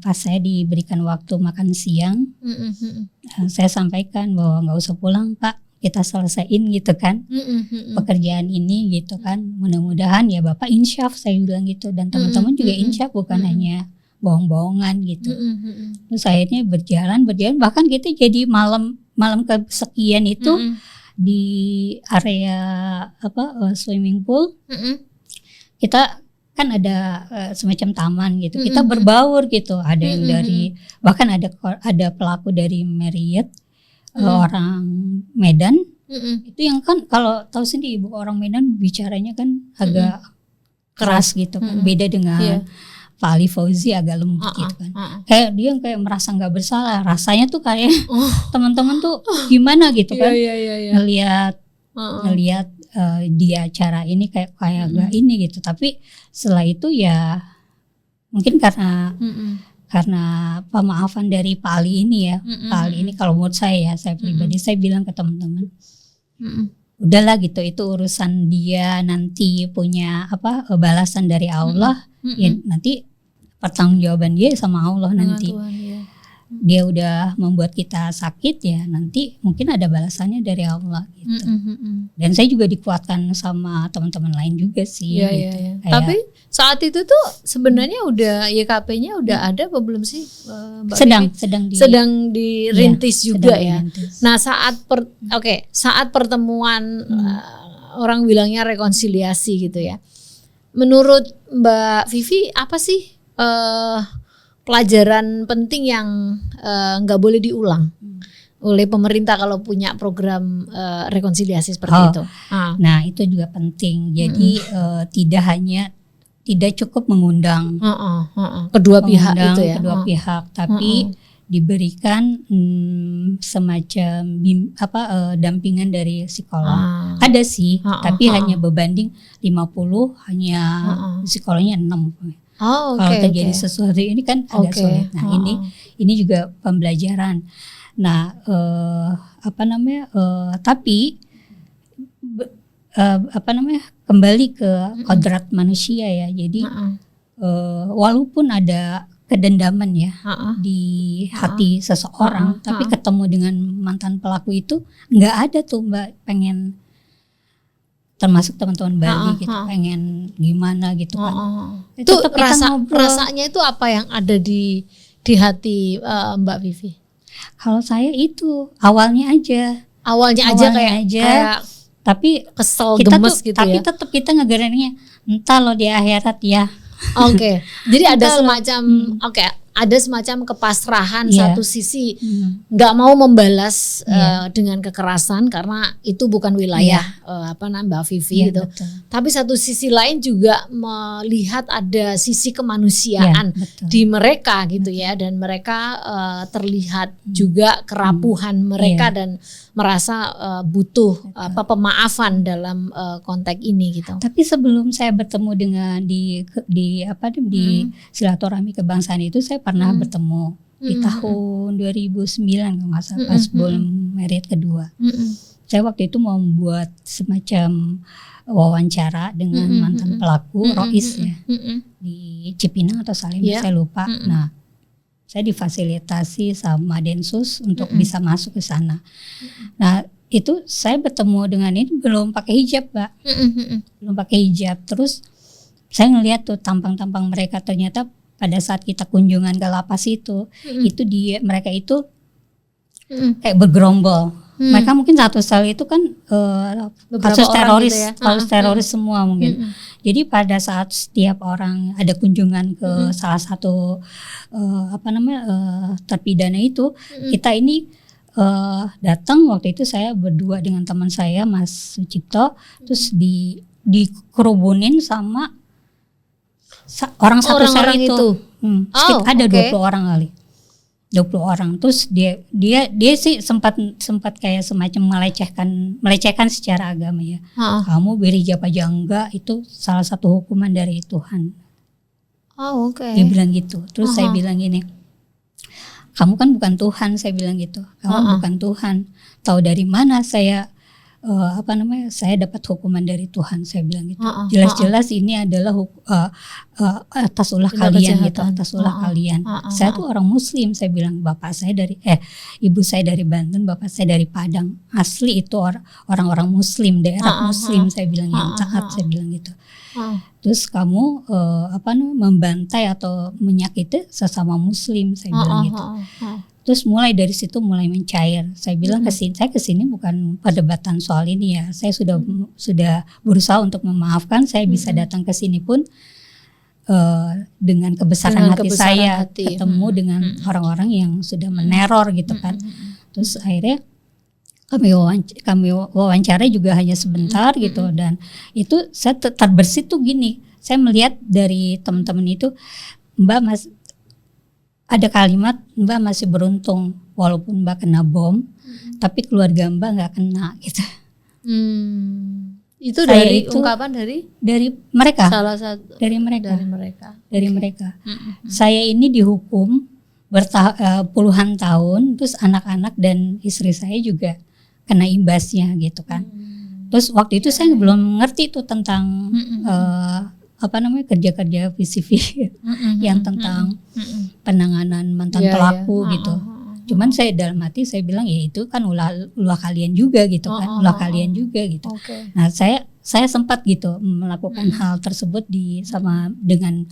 pas saya diberikan waktu makan siang, saya sampaikan bahwa nggak usah pulang Pak, kita selesaiin gitu kan pekerjaan ini gitu kan. Mudah-mudahan ya Bapak insyaf, saya bilang gitu, dan teman-teman juga insyaf, bukan hanya bohong-bohongan gitu. Terus akhirnya berjalan bahkan kita jadi malam kesekian itu di area swimming pool. Kita kan ada semacam taman gitu, kita berbaur gitu, ada yang dari bahkan ada pelaku dari Marriott, orang Medan, itu yang kan kalau tahu sendiri ibu orang Medan bicaranya kan agak keras gitu kan, beda dengan Pak Ali Fauzi agak lembut gitu kan, kayak dia kayak merasa nggak bersalah, rasanya tuh kayak teman-teman tuh gimana gitu kan, ngelihat dia cara ini kayak agak ini gitu. Tapi setelah itu ya mungkin karena pemaafan dari Pak Ali ini ya, Pak Ali ini kalau menurut saya pribadi, saya bilang ke teman-teman, udahlah gitu, itu urusan dia, nanti punya balasan dari Allah, ya nanti pertanggungjawaban dia sama Allah nanti. Dia udah membuat kita sakit ya, nanti mungkin ada balasannya dari Allah gitu. Dan saya juga dikuatkan sama teman-teman lain juga sih. Gitu. Tapi saat itu tuh sebenarnya udah YKP-nya udah ada apa belum sih, Mbak? Sedang dirintis juga ya. Dirintis. Nah saat pertemuan orang bilangnya rekonsiliasi gitu ya. Menurut Mbak Vivi apa sih pelajaran penting yang nggak boleh diulang oleh pemerintah kalau punya program rekonsiliasi seperti itu? Nah itu juga penting. Jadi tidak cukup mengundang kedua pihak itu ya. Kedua pihak, tapi diberikan semacam dampingan dari psikolog. Ada sih, tapi hanya berbanding 50, hanya psikolognya 6. Kalau terjadi sesuatu ini kan agak sulit. Nah ini juga pembelajaran. Nah tapi kembali ke kodrat manusia ya. Jadi walaupun ada kedendaman ya di hati seseorang, tapi ketemu dengan mantan pelaku itu nggak ada tuh Mbak, pengen, termasuk teman-teman Bali gitu, pengen gimana gitu kan. Itu rasanya itu apa yang ada di hati Mbak Vivi? Kalau saya itu awalnya aja kayak tapi kesel, gemes gitu tapi ya. Tapi tetap kita ngegeraknya entah lo di akhirat ya. Jadi ada semacam ada semacam kepasrahan, satu sisi nggak mau membalas dengan kekerasan karena itu bukan wilayah Mbak Vivi gitu. Betul. Tapi satu sisi lain juga melihat ada sisi kemanusiaan di mereka gitu ya, dan mereka terlihat juga kerapuhan mereka dan merasa butuh pemaafan dalam konteks ini gitu. Tapi sebelum saya bertemu dengan di silaturahmi kebangsaan itu, saya pernah bertemu di tahun 2009 kalau nggak salah, pas belum Marriott kedua. Saya waktu itu mau membuat semacam wawancara dengan mantan pelaku Rois ya, di Cipinang atau Salim, saya lupa. Nah, saya difasilitasi sama Densus untuk bisa masuk ke sana. Nah, itu saya bertemu dengan ini belum pakai hijab, Mbak. Belum pakai hijab. Terus saya ngelihat tuh tampang-tampang mereka, ternyata pada saat kita kunjungan ke lapas itu mereka itu kayak bergerombol. Mereka mungkin satu sel itu kan kasus teroris, gitu ya? Kasus teroris semua mungkin. Jadi pada saat setiap orang ada kunjungan ke salah satu terpidana itu, kita ini datang waktu itu saya berdua dengan teman saya Mas Sucipto, terus dikerubunin sama orang satu sel itu. Ada 20 orang kali. 20 orang. Terus dia sih sempat kayak semacam melecehkan secara agama ya. Kamu berhijab aja enggak, itu salah satu hukuman dari Tuhan. Dia bilang gitu. Terus saya bilang gini, kamu kan bukan Tuhan, saya bilang gitu. Kamu bukan Tuhan. Tahu dari mana saya saya dapat hukuman dari Tuhan, saya bilang gitu. Jelas-jelas ini adalah atas ulah kalian gitu, atas ulah kalian. Saya tuh orang Muslim, saya bilang. Ibu saya dari Banten, bapak saya dari Padang. Asli itu orang-orang Muslim, daerah Muslim, saya bilang yang taat, saya bilang gitu. Terus kamu membantai atau menyakiti sesama Muslim, saya bilang gitu. Terus mulai dari situ mulai mencair. Saya bilang saya kesini bukan perdebatan soal ini ya. Saya sudah berusaha untuk memaafkan. Saya bisa datang ke sini pun dengan kebesaran hati saya, ketemu dengan orang-orang yang sudah meneror gitu kan. Terus akhirnya kami wawancara juga hanya sebentar gitu, dan itu saya terbersit tuh gini. Saya melihat dari teman-teman itu, ada kalimat, Mbak masih beruntung walaupun Mbak kena bom, tapi keluarga Mbak nggak kena gitu. Itu dari ungkapan dari mereka. Salah satu dari mereka. Saya ini dihukum puluhan tahun, terus anak-anak dan istri saya juga kena imbasnya gitu kan. Terus waktu itu saya belum ngerti tuh tentang kerja-kerja PCV yang tentang penanganan mantan pelaku gitu. Cuman saya dalam hati saya bilang ya itu kan ulah kalian juga gitu kan, ulah kalian juga gitu. Nah saya sempat gitu melakukan hal tersebut dengan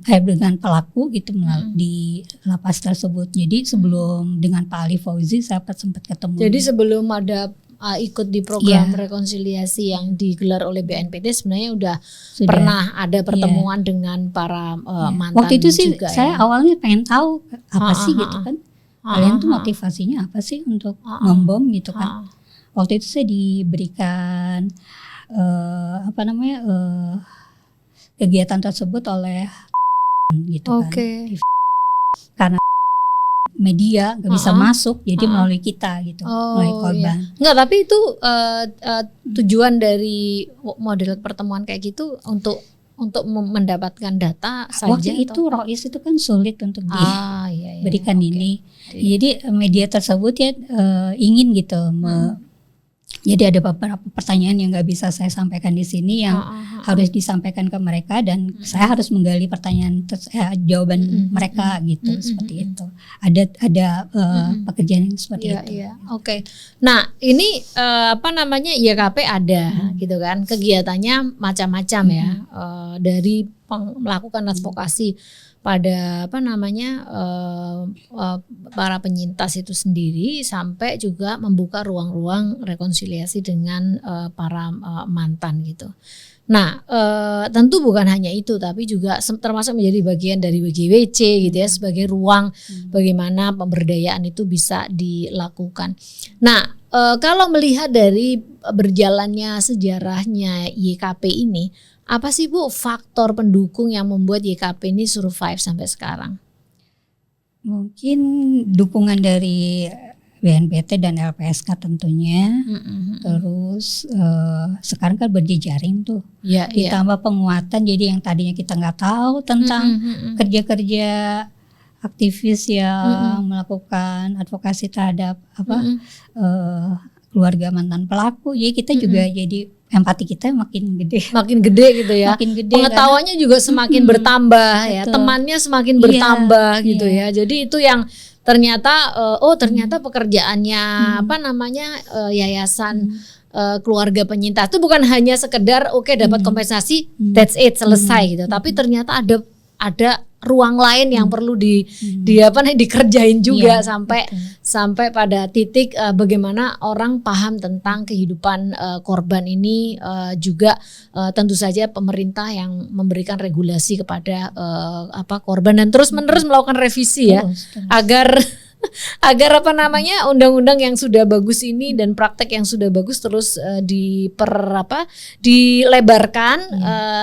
dengan pelaku gitu di lapas tersebut. Jadi sebelum dengan Pak Ali Fauzi saya sempat ketemu. Jadi sebelum ada ikut di program rekonsiliasi yang digelar oleh BNPT, sebenarnya sudah pernah ada pertemuan dengan para mantan. Waktu itu sih juga, saya awalnya pengen tahu apa sih gitu kan, kalian tuh motivasinya apa sih untuk ngebom gitu kan. Waktu itu saya diberikan kegiatan tersebut oleh gitu kan. Karena media nggak bisa masuk, jadi melalui kita gitu, melalui korban. Enggak, tapi itu tujuan dari model pertemuan kayak gitu untuk mendapatkan data saja. Waktu itu Rois itu kan sulit untuk diberikan ini. Jadi media tersebut ya ingin gitu. Jadi ada beberapa pertanyaan yang nggak bisa saya sampaikan di sini yang harus disampaikan ke mereka, dan saya harus menggali pertanyaan jawaban mereka gitu, seperti itu. Ada pekerjaan yang seperti itu. Oke. Nah ini YKP ada gitu kan, kegiatannya macam-macam ya, dari melakukan advokasi pada para penyintas itu sendiri, sampai juga membuka ruang-ruang rekonsiliasi dengan para mantan gitu. Nah tentu bukan hanya itu, tapi juga termasuk menjadi bagian dari WGWC gitu ya, sebagai ruang bagaimana pemberdayaan itu bisa dilakukan. Nah kalau melihat dari berjalannya sejarahnya YKP ini, apa sih Bu faktor pendukung yang membuat YKP ini survive sampai sekarang? Mungkin dukungan dari BNPT dan LPSK tentunya. Terus sekarang kan berjejaring tuh. Ditambah penguatan, jadi yang tadinya kita nggak tahu tentang kerja-kerja aktivis yang melakukan advokasi terhadap keluarga mantan pelaku. Jadi kita juga jadi empati kita makin gede gitu ya. Makin gede, pengetahuannya juga semakin bertambah ya, temannya semakin bertambah gitu ya. Jadi itu yang ternyata ternyata pekerjaannya yayasan keluarga penyintas itu bukan hanya sekedar dapat kompensasi, that's it, selesai gitu. Tapi ternyata ada ruang lain yang perlu dikerjain juga, sampai pada titik bagaimana orang paham tentang kehidupan korban ini, juga tentu saja pemerintah yang memberikan regulasi kepada korban dan terus menerus melakukan revisi ya, agar agar undang-undang yang sudah bagus ini dan praktek yang sudah bagus terus dilebarkan,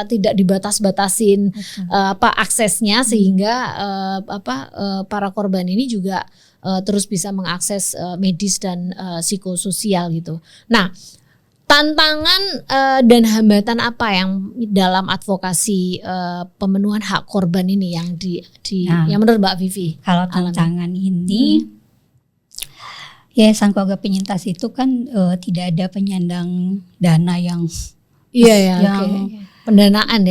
tidak dibatas-batasin aksesnya, sehingga para korban ini juga terus bisa mengakses medis dan psikososial gitu. Nah, tantangan dan hambatan apa yang dalam advokasi pemenuhan hak korban ini yang yang menurut Mbak Vivi? Kalau tantangan ini, Yayasan Keluarga Penyintas itu kan tidak ada penyandang dana yang pendanaan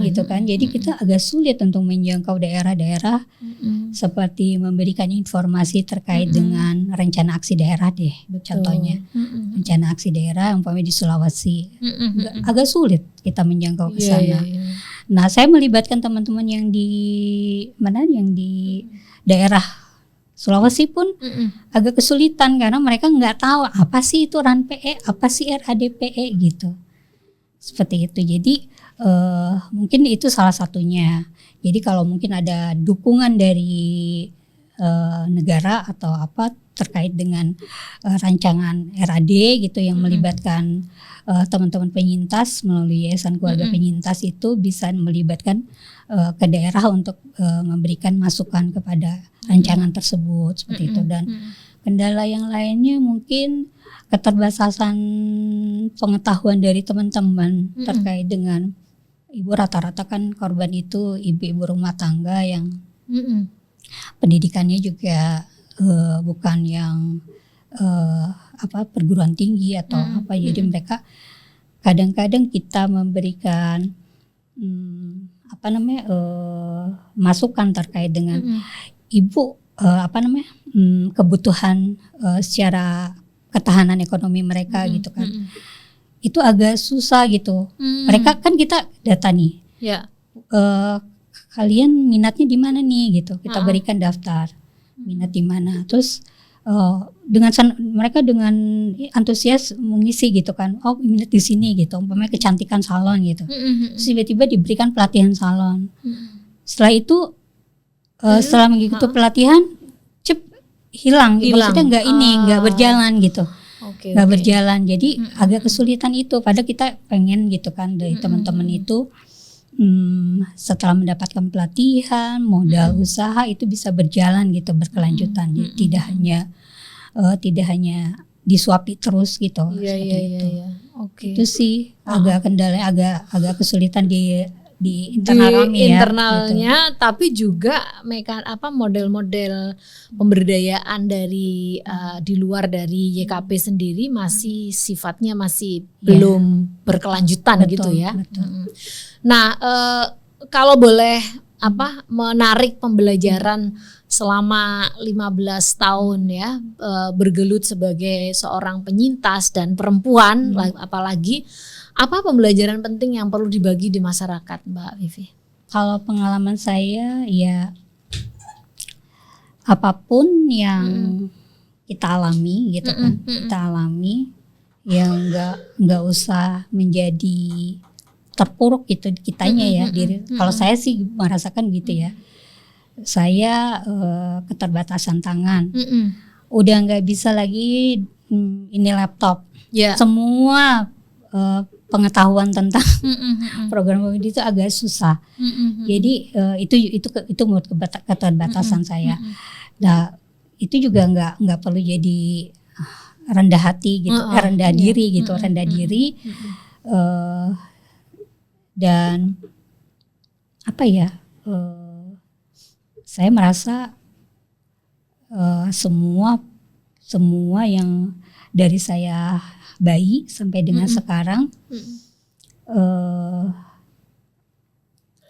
gitu kan. Jadi kita agak sulit untuk menjangkau daerah-daerah seperti memberikan informasi terkait dengan rencana aksi daerah deh. Contohnya rencana aksi daerah umpamanya di Sulawesi, agak sulit kita menjangkau ke sana. Nah, saya melibatkan teman-teman yang di daerah Sulawesi pun agak kesulitan karena mereka nggak tahu apa sih itu RAN-PE, apa sih RAD-PE gitu. Seperti itu. Jadi mungkin itu salah satunya. Jadi kalau mungkin ada dukungan dari negara atau apa terkait dengan rancangan RAD gitu yang melibatkan teman-teman penyintas melalui Yayasan Keluarga Penyintas, itu bisa melibatkan ke daerah untuk memberikan masukan kepada rancangan tersebut seperti itu. Dan kendala yang lainnya mungkin keterbatasan pengetahuan dari teman-teman terkait dengan ibu, rata-rata kan korban itu ibu-ibu rumah tangga yang pendidikannya juga bukan yang perguruan tinggi atau apa. Jadi mereka kadang-kadang kita memberikan masukan terkait dengan ibu kebutuhan secara ketahanan ekonomi mereka gitu kan. Itu agak susah gitu. Mereka kan kita data nih. Kalian minatnya di mana nih gitu. Kita berikan daftar minat di mana. Terus mereka dengan antusias mengisi gitu kan. Oh, minat di sini gitu. Umpamanya kecantikan salon gitu. Terus tiba-tiba diberikan pelatihan salon. Setelah itu setelah mengikuti pelatihan hilang. Maksudnya nggak berjalan gitu. Nggak berjalan. Jadi agak kesulitan itu. Padahal kita pengen gitu kan dari teman-teman itu setelah mendapatkan pelatihan, modal usaha itu bisa berjalan gitu, berkelanjutan. Jadi tidak hanya disuapi terus gitu. Itu sih agak kendala, agak kesulitan di internal kami internalnya gitu. Tapi juga model-model pemberdayaan dari di luar dari YKP sendiri masih sifatnya belum berkelanjutan gitu ya. Nah, kalau boleh menarik pembelajaran selama 15 tahun ya bergelut sebagai seorang penyintas dan perempuan apalagi, apa pembelajaran penting yang perlu dibagi di masyarakat, Mbak Vivi? Kalau pengalaman saya ya apapun yang kita alami gitu kan, kita alami yang nggak usah menjadi terpuruk gitu kitanya ya diri. Kalau saya sih merasakan gitu ya. Saya keterbatasan tangan, udah nggak bisa lagi ini laptop, semua pengetahuan tentang program itu agak susah. Jadi itu menurut keterbatasan saya. Nah, itu juga nggak perlu jadi rendah hati gitu, rendah diri gitu, rendah diri. Dan saya merasa semua yang dari saya bayi sampai dengan sekarang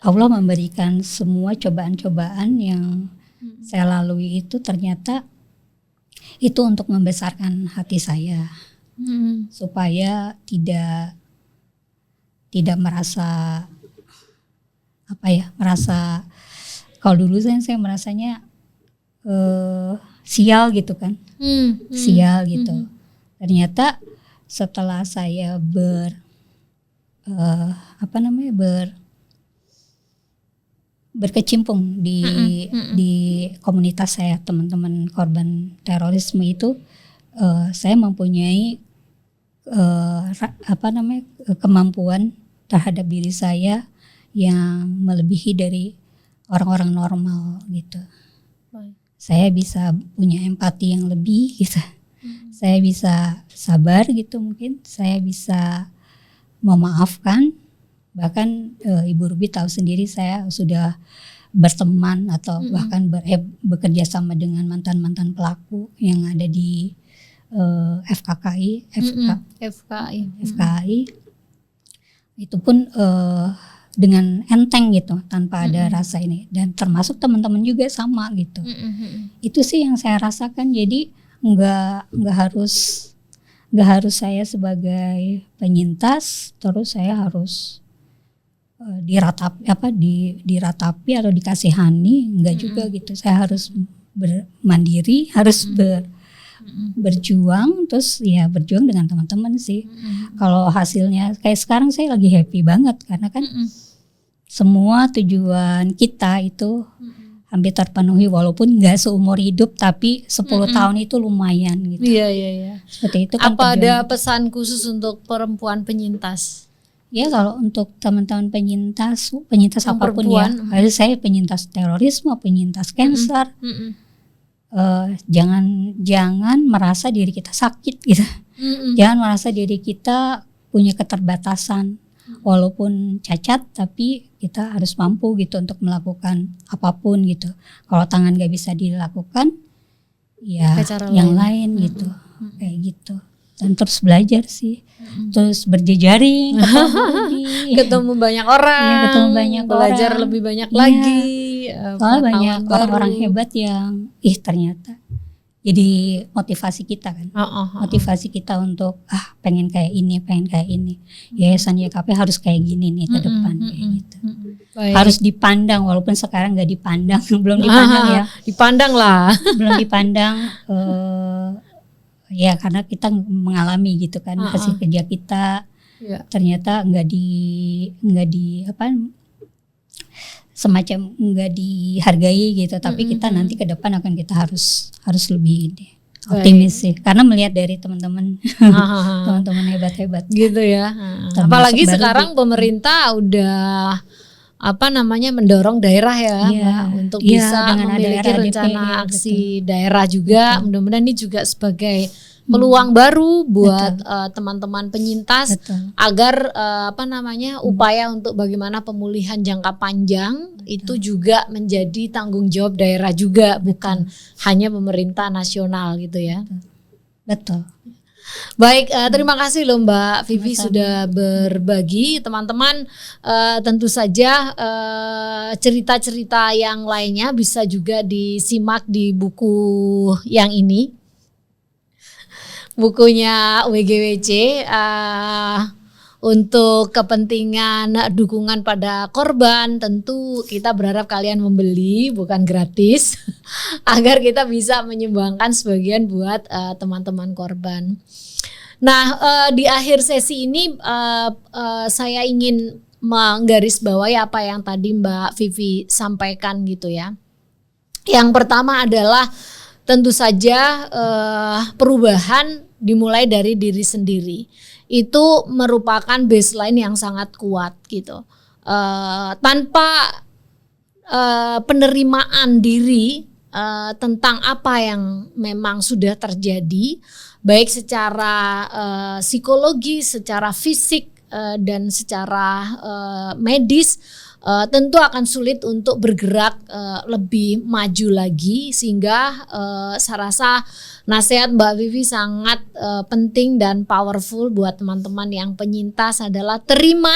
Allah memberikan semua cobaan-cobaan yang saya lalui itu ternyata itu untuk membesarkan hati saya supaya tidak merasa merasa kalau dulu saya merasanya sial gitu kan, sial gitu. Ternyata setelah saya berkecimpung di komunitas saya, teman-teman korban terorisme itu, saya mempunyai kemampuan terhadap diri saya yang melebihi dari orang-orang normal gitu. Saya bisa punya empati yang lebih gitu. Saya bisa sabar gitu mungkin. Saya bisa memaafkan. Bahkan Ibu Ruby tahu sendiri saya sudah berteman atau bahkan bekerja sama dengan mantan-mantan pelaku yang ada di FKKI. Itu pun dengan enteng gitu, tanpa ada rasa ini, dan termasuk teman-teman juga sama gitu. Itu sih yang saya rasakan. Jadi nggak harus saya sebagai penyintas terus saya harus diratapi atau dikasihani, enggak juga gitu. Saya harus mandiri, harus berjuang, terus ya berjuang dengan teman-teman sih. Kalau hasilnya kayak sekarang saya lagi happy banget karena kan semua tujuan kita itu hampir terpenuhi, walaupun nggak seumur hidup tapi 10 tahun itu lumayan gitu. Iya. Seperti itu kan. Apa ada pesan khusus untuk perempuan penyintas? Ya kalau untuk teman-teman penyintas apapun ya, saya penyintas terorisme, penyintas kanker, jangan merasa diri kita sakit gitu. Jangan merasa diri kita punya keterbatasan, walaupun cacat tapi kita harus mampu gitu untuk melakukan apapun gitu. Kalau tangan gak bisa dilakukan, ya yang lain gitu, kayak gitu. Dan terus belajar sih, terus berjejaring, ketemu banyak orang, belajar lebih banyak lagi. Soalnya banyak orang-orang hebat yang ternyata jadi motivasi kita kan, motivasi kita untuk pengen kayak ini. Yayasan YKP harus kayak gini nih ke depan kayak gitu. Harus dipandang, walaupun sekarang nggak dipandang, belum dipandang ya. Dipandang lah, belum dipandang. Ya karena kita mengalami gitu kan, hasil kerja kita ternyata nggak di semacam nggak dihargai gitu. Tapi kita nanti ke depan akan kita harus lebih optimis sih, karena melihat dari teman-teman hebat-hebat gitu ya. Apalagi sekarang pemerintah udah mendorong daerah untuk bisa memiliki rencana aksi daerah juga. Mudah-mudahan ini juga sebagai peluang baru buat teman-teman penyintas agar upaya untuk bagaimana pemulihan jangka panjang itu juga menjadi tanggung jawab daerah juga, bukan hanya pemerintah nasional gitu ya. Betul. Baik, terima kasih loh Mbak Vivi sudah berbagi. Teman-teman, tentu saja cerita-cerita yang lainnya bisa juga disimak di buku yang ini, bukunya WGWC, untuk kepentingan dukungan pada korban. Tentu kita berharap kalian membeli, bukan gratis, agar kita bisa menyumbangkan sebagian buat teman-teman korban. Nah, di akhir sesi ini saya ingin menggarisbawahi apa yang tadi Mbak Vivi sampaikan gitu ya. Yang pertama adalah tentu saja perubahan dimulai dari diri sendiri. Itu merupakan baseline yang sangat kuat gitu. Tanpa penerimaan diri tentang apa yang memang sudah terjadi, baik secara psikologi, secara fisik dan secara medis, tentu akan sulit untuk bergerak lebih maju lagi. Sehingga saya rasa nasihat Mbak Vivi sangat penting dan powerful buat teman-teman yang penyintas adalah terima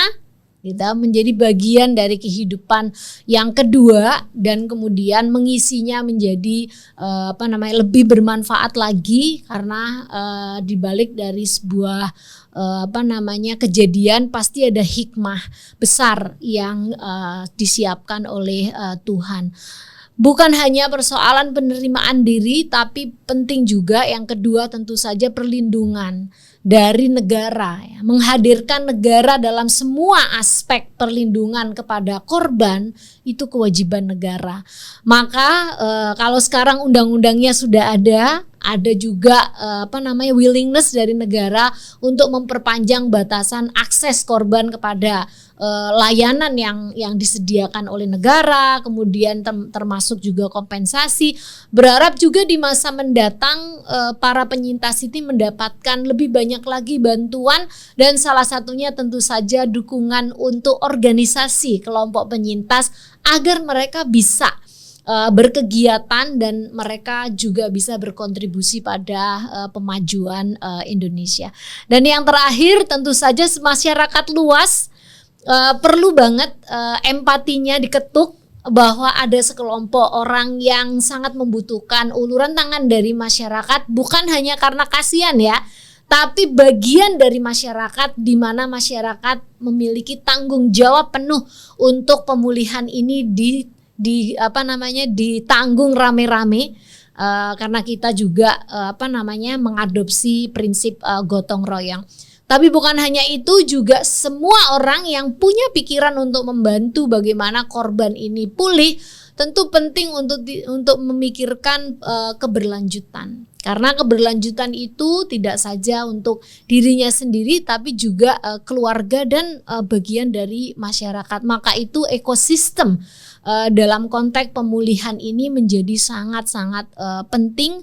kita menjadi bagian dari kehidupan yang kedua, dan kemudian mengisinya menjadi lebih bermanfaat lagi, karena dibalik dari sebuah kejadian pasti ada hikmah besar yang disiapkan oleh Tuhan. Bukan hanya persoalan penerimaan diri, tapi penting juga yang kedua tentu saja perlindungan dari negara, ya, menghadirkan negara dalam semua aspek perlindungan kepada korban, itu kewajiban negara. Maka kalau sekarang undang-undangnya sudah ada juga willingness dari negara untuk memperpanjang batasan akses korban kepada layanan yang disediakan oleh negara, kemudian termasuk juga kompensasi. Berharap juga di masa mendatang para penyintas ini mendapatkan lebih banyak lagi bantuan, dan salah satunya tentu saja dukungan untuk organisasi kelompok penyintas agar mereka bisa berkegiatan dan mereka juga bisa berkontribusi pada pemajuan Indonesia. Dan yang terakhir tentu saja masyarakat luas perlu banget empatinya diketuk bahwa ada sekelompok orang yang sangat membutuhkan uluran tangan dari masyarakat, bukan hanya karena kasihan ya, tapi bagian dari masyarakat di mana masyarakat memiliki tanggung jawab penuh untuk pemulihan ini ditanggung rame-rame, karena kita juga mengadopsi prinsip gotong royong. Tapi bukan hanya itu, juga semua orang yang punya pikiran untuk membantu bagaimana korban ini pulih tentu penting untuk memikirkan keberlanjutan. Karena keberlanjutan itu tidak saja untuk dirinya sendiri, tapi juga keluarga dan bagian dari masyarakat. Maka itu ekosistem dalam konteks pemulihan ini menjadi sangat-sangat penting,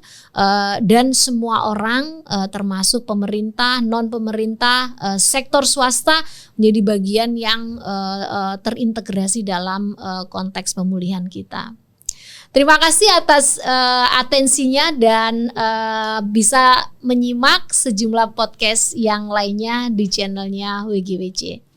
dan semua orang termasuk pemerintah, non-pemerintah, sektor swasta menjadi bagian yang terintegrasi dalam konteks pemulihan kita. Terima kasih atas atensinya, dan bisa menyimak sejumlah podcast yang lainnya di channelnya WGWC.